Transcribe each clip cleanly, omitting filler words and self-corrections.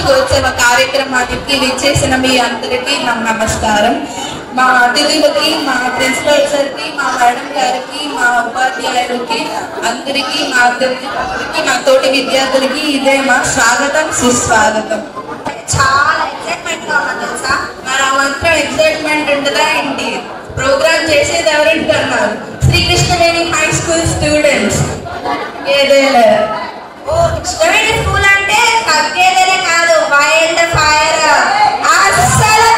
వార్షికోత్సవ కార్యక్రమానికి విచ్చేసిన మీ అందరికీ నా నమస్కారం. మా అతిథులకి, మా ప్రిన్సిపల్ సార్కి, మా మేడం గారికి, మా ఉపాధ్యాయులకి అందరికీ, మా తోటి విద్యార్థులకి ఇదే మా స్వాగతం, సుస్వాగతం. చాలా ఎక్సైట్మెంట్ గా ఉన్నా తెలుసా. మరి ఆ మాత్రం ఎక్సైట్మెంట్ ఉంటుందా ఏంటి? ప్రోగ్రామ్ చేసేది ఎవరంటున్నారు? Srikrishnaveni high school students. ఓ కృష్ణవేణి స్కూల్ అంటే తగ్గేదే కాదు, వైల్డ్ ఫైర్. అస్సలు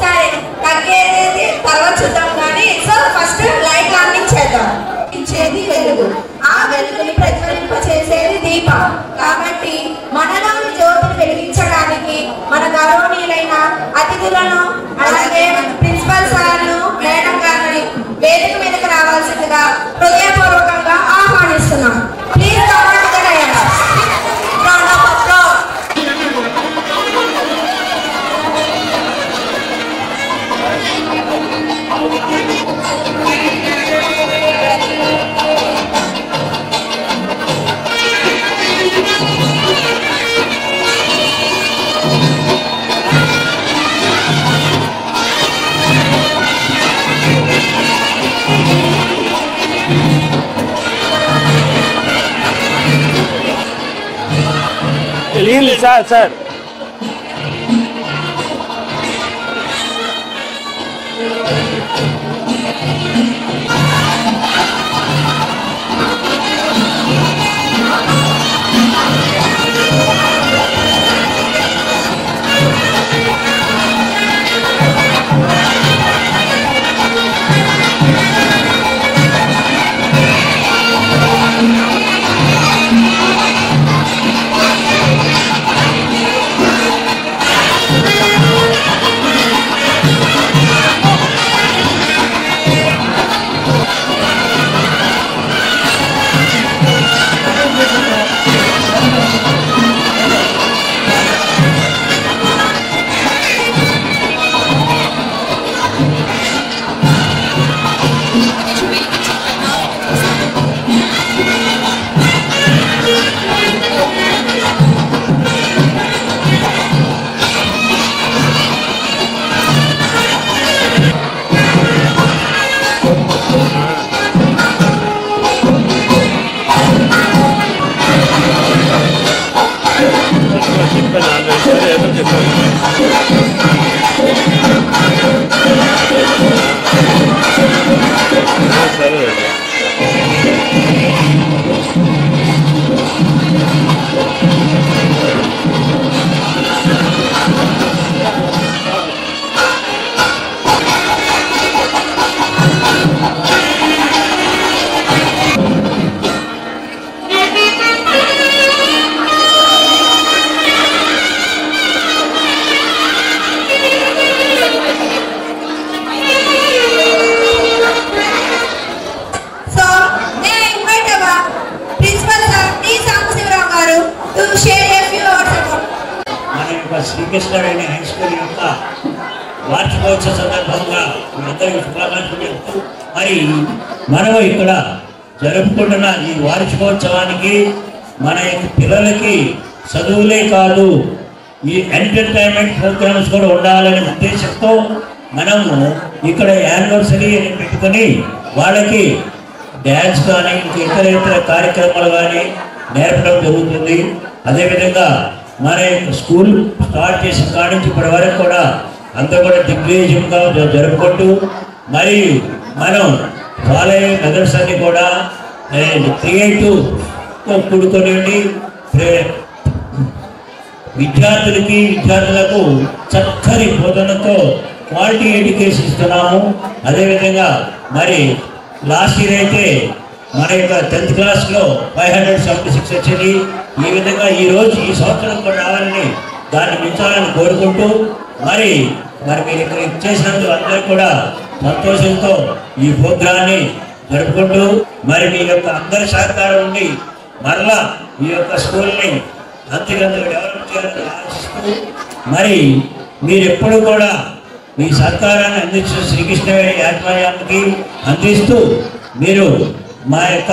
సరే, తగ్గేది తర్వాత చూద్దాం కానీ సో ఫస్ట్ లైట్ అందించేద్దాం. ఇచ్చేది వెలుగు, ఆ వెలుగుని ప్రజ్వలింప చేసేది దీపం. కాబట్టి మనలోని జ్యోతిని వెలిగించడానికి మన గౌరవనీయులైన అతిథులను అలాగే ప్రిన్సిపల్ సార్లు, మేడం గారిని వేదిక మీదకి రావాల్సిందిగా హృదయపూర్వకంగా ఆహ్వానిస్తున్నాం. Please sir Sri Krishnaveni high school యొక్క వార్షికోత్సవ సందర్భంగా అందరికీ శుభాకాంక్షలు చెప్తూ మరి మనం ఇక్కడ జరుపుకుంటున్న ఈ వార్షికోత్సవానికి మన యొక్క పిల్లలకి చదువులే కాదు, ఈ ఎంటర్టైన్మెంట్ ప్రోగ్రామ్స్ కూడా ఉండాలనే ఉద్దేశంతో మనము ఇక్కడ యానివర్సరీ అని పెట్టుకొని వాళ్ళకి డ్యాన్స్ కానీ ఇతర ఇతర కార్యక్రమాలు కానీ నేర్పడం జరుగుతుంది. అదేవిధంగా మన స్కూల్ స్టార్ట్ చేసిన కాడి నుంచి ఇప్పటి వరకు కూడా అంతా కూడా దిగ్విజయంగా జరుపుకుంటూ మరి మనం ఫాలో అయ్యే మెథడ్స్ అన్ని కూడా క్రియేటివ్తో కూడుకొని విద్యార్థులకు చక్కని బోధనతో క్వాలిటీ ఎడ్యుకేషన్ ఇస్తున్నాము. అదేవిధంగా మరి లాస్ట్ ఇయర్ అయితే మన యొక్క 10th క్లాస్లో 576 వచ్చింది. ఈ విధంగా ఈరోజు ఈ సంవత్సరం కూడా రావాలని దాన్ని మించాలని కోరుకుంటూ మరి మీరు ఇక్కడ ఇచ్చేసినందుకు అందరూ కూడా సంతోషంతో ఈ ప్రోగ్రాన్ని జరుపుకుంటూ మరి మీ యొక్క అందరి సహకారం ఉండి మరలా ఈ యొక్క స్కూల్ని అంతకంతగా డెవలప్ చేయాలని ఆశిస్తూ మరి మీరు ఎప్పుడు కూడా మీ సహకారాన్ని అందించిన శ్రీకృష్ణవేణి యాజమాన్యానికి అందిస్తూ మీరు మా యొక్క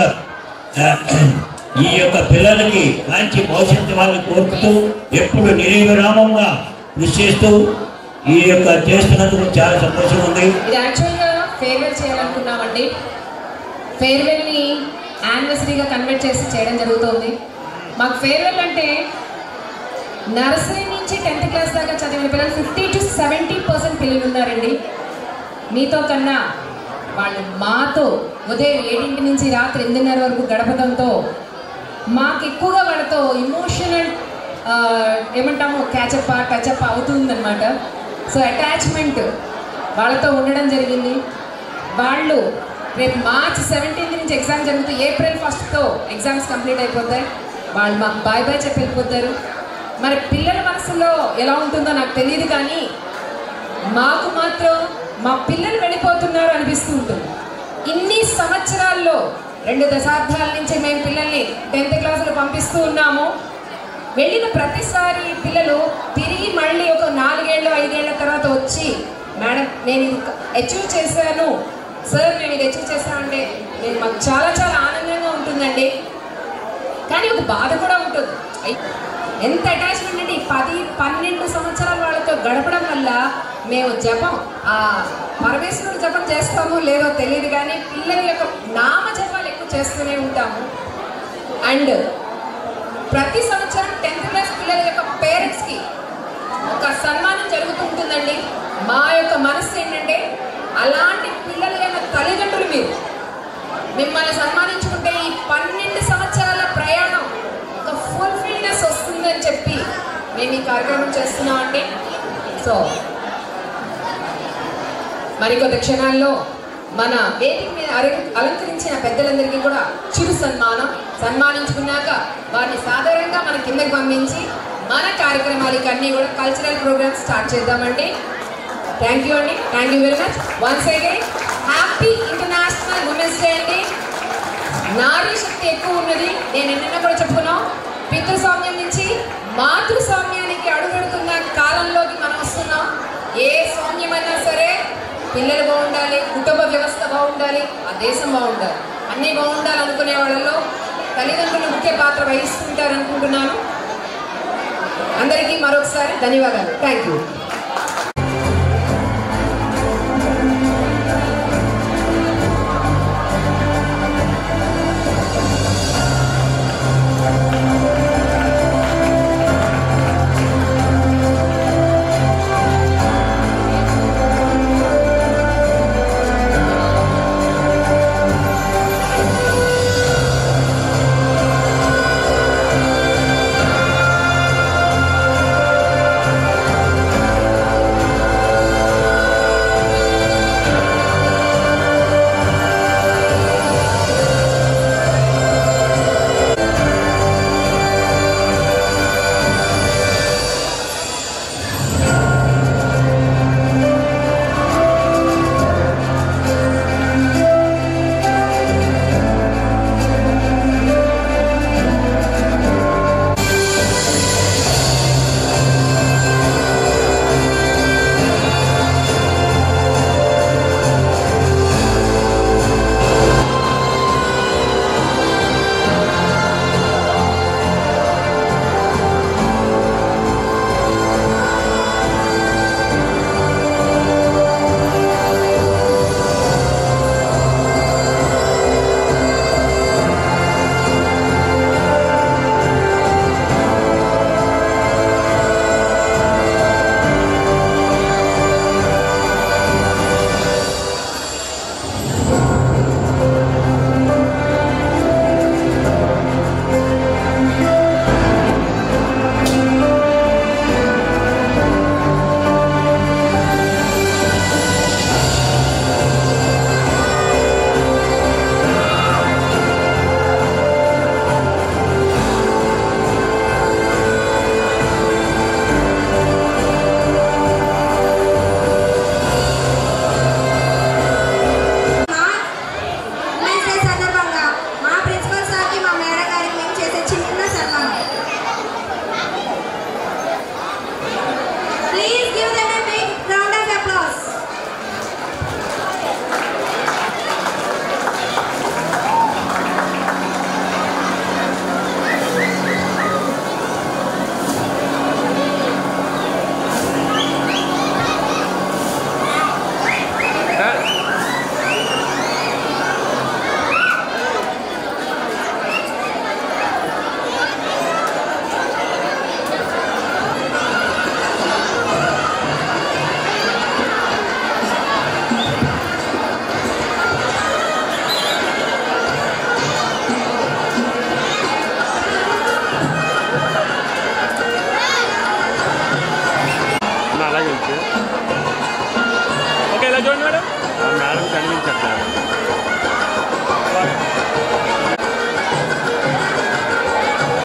ఈ యొక్క పిల్లలకి మంచి భవిష్యత్తు వాళ్ళని కోరుకుతూ ఎప్పుడు నిర్విరామంగా కృషి చేస్తూ ఈ యొక్క చేస్తున్నందుకు చాలా సంతోషం ఉంది. ఇది యాక్చువల్గా ఫేర్వెల్ చేయాలనుకున్నామండి. ఫేర్వెల్ని యానివర్సరీగా కన్వర్ట్ చేసి చేయడం జరుగుతుంది. మాకు ఫేర్వెల్ అంటే నర్సరీ నుంచి 10th క్లాస్ దాకా చదివిన పిల్లలు 50 to 70% పిల్లలు ఉన్నారండి. మీతో కన్నా వాళ్ళు మాతో ఉదయం 7 నుంచి రాత్రి 8:30 వరకు గడపడంతో మాకు ఎక్కువగా వాళ్ళతో ఇమోషనల్ ఏమంటాము క్యాచప్ టచ్అప్ అవుతుందన్నమాట. సో అటాచ్మెంట్ వాళ్ళతో ఉండడం జరిగింది. వాళ్ళు రేపు March 17 నుంచి ఎగ్జామ్ జరుగుతుంది. April 1తో ఎగ్జామ్స్ కంప్లీట్ అయిపోతాయి. వాళ్ళు మాకు బాయ్ బాయ్ చెప్పి వెళ్ళిపోతారు. మరి పిల్లల మనసులో ఎలా ఉంటుందో నాకు తెలియదు, కానీ మాకు మాత్రం మా పిల్లలు వెళ్ళిపోతున్నారు అనిపిస్తూ ఉంటుంది. ఇన్ని సంవత్సరాల్లో 2 దశాబ్దాల నుంచి మేము పిల్లల్ని 10th క్లాసులు పంపిస్తూ ఉన్నాము. వెళ్ళిన ప్రతిసారి పిల్లలు తిరిగి మళ్ళీ ఒక 4 ఏళ్ళు 5 ఏళ్ళ తర్వాత వచ్చి మేడం నేను ఇది అచీవ్ చేశాను సార్, మేము ఇది అచీవ్ చేశామంటే మాకు చాలా చాలా ఆనందంగా ఉంటుందండి. కానీ ఒక బాధ కూడా ఉంటుంది. ఎంత అటాచ్మెంట్ అంటే 10-12 సంవత్సరాలు వాళ్ళతో గడపడం వల్ల మేము జపం పరమేశ్వరుడు జపం చేస్తామో లేదో తెలియదు, కానీ పిల్లల యొక్క నామ జపాలు ఎక్కువ చేస్తూనే ఉంటాము. అండ్ ప్రతి సంవత్సరం 10th క్లాస్ పిల్లల యొక్క పేరెంట్స్కి ఒక సన్మానం జరుగుతూ ఉంటుందండి. మా యొక్క మనసు ఏంటంటే అలాంటి పిల్లల యొక్క తల్లిదండ్రులు మీరు మిమ్మల్ని సన్మానించుకుంటే ఈ 12 సంవత్సరాల ప్రయాణం ఒక ఫుల్ఫిల్నెస్ వస్తుందని చెప్పి మేము ఈ కార్యక్రమం చేస్తున్నామండి. సో మరికొద్ది క్షణాల్లో మన వేదిక మీద అలంకరించిన పెద్దలందరికీ కూడా చిరు సన్మానించుకున్నాక వారిని సాధారణంగా మన కిందకి పంపించి మన కార్యక్రమాలకి అన్నీ కూడా కల్చరల్ ప్రోగ్రామ్స్ స్టార్ట్ చేద్దామండి. థ్యాంక్ యూ అండి. Thank you very much. Once again happy international women's day అండి. నారీ శక్తి ఎక్కువ ఉన్నది. నేను ఎన్నైనా కూడా చెప్పుకున్నాం. పితృస్వామ్యం నుంచి మాతృస్వామ్యానికి అడుగడుతున్న కాలంలోకి మనం వస్తున్నాం. ఏ స్వామ్యమైనా సరే పిల్లలు బాగుండాలి, కుటుంబ వ్యవస్థ బాగుండాలి, ఆ దేశం బాగుండాలి, అన్నీ బాగుండాలి అనుకునే వాళ్ళలో తల్లిదండ్రులు ముఖ్య పాత్ర వహిస్తుంటారు అనుకుంటున్నాను. అందరికీ మరొకసారి ధన్యవాదాలు. Thank you.